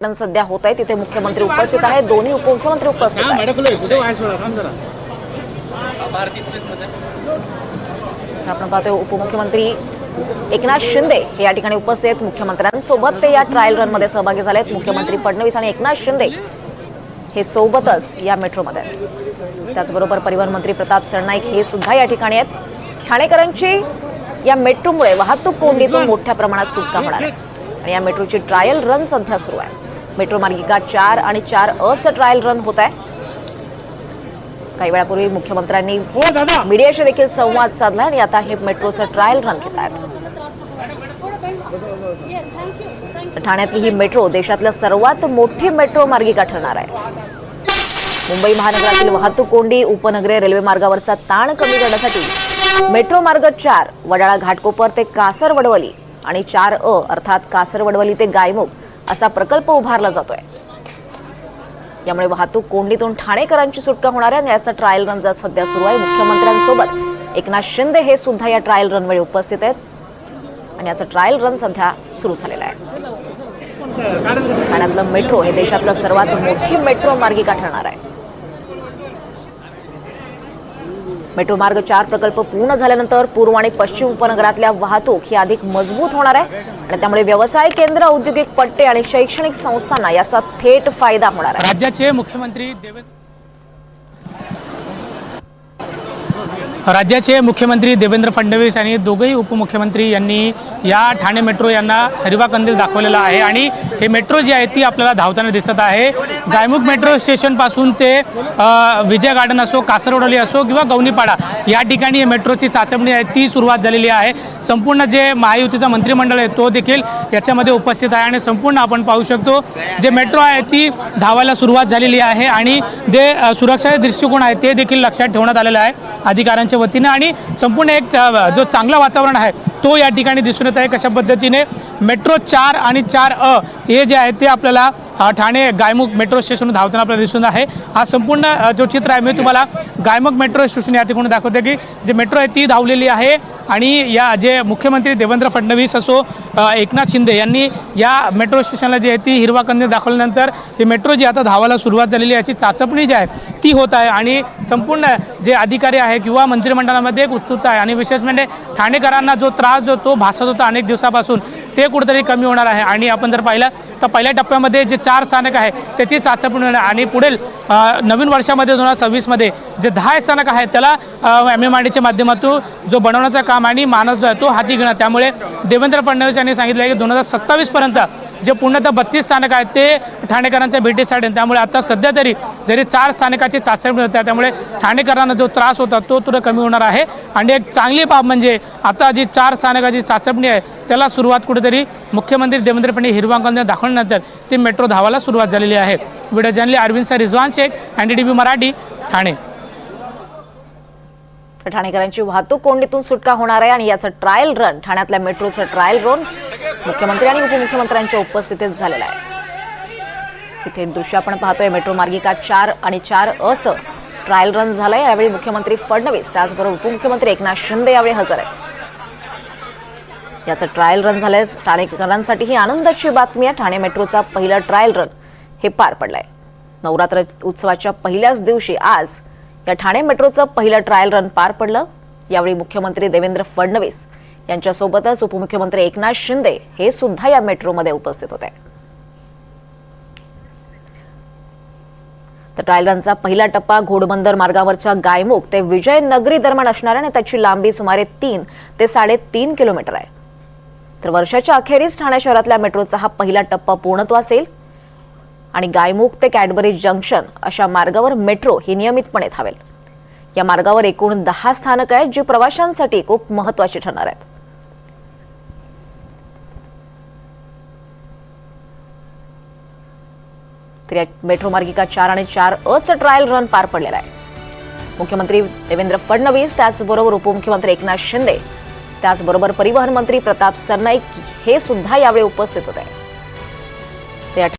सध्या होत आहे तिथे मुख्यमंत्री उपस्थित आहेत, दोन्ही उपमुख्यमंत्री उपस्थित आहेत। आपण पाहतोय उपमुख्यमंत्री एकनाथ शिंदे हे या ठिकाणी उपस्थित आहेत। मुख्यमंत्र्यांसोबत ते या ट्रायल रन मध्ये सहभागी झाले आहेत। मुख्यमंत्री फडणवीस आणि एकनाथ शिंदे हे सोबतच या मेट्रोमध्ये आहेत। त्याचबरोबर परिवहन मंत्री प्रताप सरनाईक हे सुद्धा या ठिकाणी आहेत। ठाणेकरांची या मेट्रोमुळे वाहतूक कोंडीतून मोठ्या प्रमाणात सुटका होणार आहे आणि या मेट्रोची ट्रायल रन सध्या सुरू आहे। मेट्रो मार्गिका 4 आणि 4अ चं ट्रायल रन होत आहे। काही वेळापूर्वी मुख्यमंत्र्यांनी मीडियाशी देखील संवाद साधला आणि आता हे मेट्रोचं ट्रायल रन घेत आहेत। ठाण्यातली ही मेट्रो देशातल्या सर्वात मोठी मेट्रो मार्गिका ठरणार आहे। मुंबई महानगरातील वाहतूक कोंडी, उपनगरीय रेल्वे मार्गावरचा ताण कमी करण्यासाठी मेट्रो मार्ग 4 वडाळा घाटकोपर ते कासरवडवली आणि 4अ अर्थात कासरवडवली ते गायमुख असा प्रकल्प उभारला जातोय। यामुळे वाहतूक कोंडीतून ठाणेकरांची सुटका होणार आहे। याचा ट्रायल रन सध्या सुरू आहे। मुख्यमंत्र्यांसोबत एकनाथ शिंदे हे सुद्धा या ट्रायल रन वेळी उपस्थित आहेत आणि याचा ट्रायल रन सध्या सुरू झालेला आहे। ठाण्यातलं मेट्रो हे देशातलं सर्वात मोठी मेट्रो मार्गिका ठरणार आहे। मेट्रो मार्ग 4 प्रकल्प पूर्ण झाल्यानंतर पूर्व आणि पश्चिम उपनगरातल्या वाहतूक ही अधिक मजबूत होणार आहे आणि त्यामुळे व्यवसाय केंद्र, औद्योगिक पट्टे आणि शैक्षणिक संस्थांना याचा थेट फायदा होणार आहे। राज्याचे मुख्यमंत्री देवेंद्र फडणवीस आणि दोघेही उपमुख्यमंत्री यांनी या ठाणे मेट्रो यांना हिरवा कंदील दाखवलेला आहे आणि हे मेट्रो जी आहे ती आपल्याला धावताना दिसत आहे। गायमुख मेट्रो स्टेशन पासून ते विजय गार्डन असो, कासरवडवली असो किंवा गवनीपाडा या ठिकाणी हे मेट्रोची चाचपणी आहे ती सुरुवात झालेली आहे। संपूर्ण जे महायुतीचा मंत्रिमंडळ आहे तो देखील याच्यामध्ये उपस्थित आहे आणि संपूर्ण आपण पाहू शकतो जे मेट्रो आहे ती धावायला सुरुवात झालेली आहे आणि जे सुरक्षा दृष्टिकोन आहे ते देखील लक्षात ठेवण्यात आलेलं आहे अधिकाऱ्यांच्या वतीने आणि संपूर्ण एक जो चांगला वातावरण आहे तो या ठिकाणी दिसून येत आहे। कशा पद्धतीने मेट्रो 4 आणि 4अ हे जे आहे ते आपल्याला ठाणे गायमुख मेट्रो स्टेशन धावताना आपल्याला दिसून आहे। हा संपूर्ण जो चित्र आहे मी तुम्हाला गायमुख मेट्रो स्टेशन या ठिकाणी दाखवते की जे मेट्रो आहे ती धावलेली आहे आणि या जे मुख्यमंत्री देवेंद्र फडणवीस असो, एकनाथ शिंदे यांनी या मेट्रो स्टेशनला जी आहे ती हिरवा कंदील दाखवल्यानंतर ही मेट्रो जी आता धावायला सुरुवात झालेली याची चाचपणी जी आहे ती होत आहे आणि संपूर्ण जे अधिकारी आहे किंवा मंत्रिमंडळामध्ये एक उत्सुकता आहे आणि विशेष म्हणजे ठाणेकरांना जो त्रास जो तो भासत होता अनेक दिवसापासून ते कुठेतरी कमी होणार आहे आणि आपण जर पाहिलं तर पहिल्या टप्प्यामध्ये जे 4 स्थानक आहे त्याची चाचपणी होणार आणि पुढील नवीन वर्षामध्ये 2026 मध्ये जे 10 स्थानक आहे त्याला MMRDच्या माध्यमातून जो बनवण्याचं काम आणि मानस जो आहे तो हाती घेणार। त्यामुळे देवेंद्र फडणवीस यांनी सांगितलं आहे की 2027 पर्यंत जे पूर्णतः 32 स्थानक आहेत ते ठाणेकरांच्या भेटीसाठी, त्यामुळे आता सध्या तरी जरी 4 स्थानकाची चाचपणी होते त्यामुळे ठाणेकरांना जो त्रास होता तो थोडा कमी होणार आहे आणि एक चांगली बाब म्हणजे आता जी 4 स्थानकाची चाचपणी आहे त्याला सुरुवात कुठेतरी मुख्यमंत्री देवेंद्र फडणवीस हिरवा कंदील दाखवल्यानंतर ती मेट्रो धावायला सुरुवात झालेली आहे। Video journalist Arvind sir, Rizwan Shaikh, NDTV Marathi, Thane. ठाणेकरांची वाहतूक कोंडीतून सुटका होणार आहे आणि याचं ट्रायल रन ठाण्यातल्या मेट्रोचं ट्रायल रन मुख्यमंत्री आणि उपमुख्यमंत्र्यांच्या उपस्थितीत झालेला आहे। इथे दृश्य आपण पाहतोय मेट्रो मार्गिका 4 आणि 4अ चं ट्रायल रन झालंय। यावेळी मुख्यमंत्री फडणवीस त्याचबरोबर उपमुख्यमंत्री एकनाथ शिंदे यावेळी हजर आहेत। याचं ट्रायल रन झालंय। ठाणेकरांसाठी ही आनंदाची बातमी आहे। ठाणे मेट्रोचा पहिला ट्रायल रन हे पार पडलाय। नवरात्र उत्सवाच्या पहिल्याच दिवशी आज या ठाणे मेट्रोचं पहिलं ट्रायल रन पार पडलं। यावेळी मुख्यमंत्री देवेंद्र फडणवीस यांच्यासोबतच उपमुख्यमंत्री एकनाथ शिंदे हे सुद्धा या मेट्रोमध्ये उपस्थित होते। तर ट्रायल रनचा पहिला टप्पा घोडबंदर मार्गावरच्या गायमुख ते विजयनगरी दरम्यान असणार आहे आणि त्याची लांबी सुमारे 3 ते 3.5 किलोमीटर आहे। तर वर्षाच्या अखेरीस ठाणे शहरातल्या मेट्रोचा हा पहिला टप्पा पूर्णत्वास येईल आणि गायमुख ते कॅडबरी जंक्शन अशा मार्गावर मेट्रो ही नियमितपणे धावेल। या मार्गावर एकूण 10 स्थानक आहेत जी प्रवाशांसाठी खूप महत्त्वाची ठरणार आहेत। तर या मेट्रो मार्गिका 4 आणि 4अ चं ट्रायल रन पार पडलेलं आहे। मुख्यमंत्री देवेंद्र फडणवीस त्याचबरोबर उपमुख्यमंत्री एकनाथ शिंदे त्याचबरोबर परिवहन मंत्री प्रताप सरनाईक हे सुद्धा यावेळी उपस्थित होते।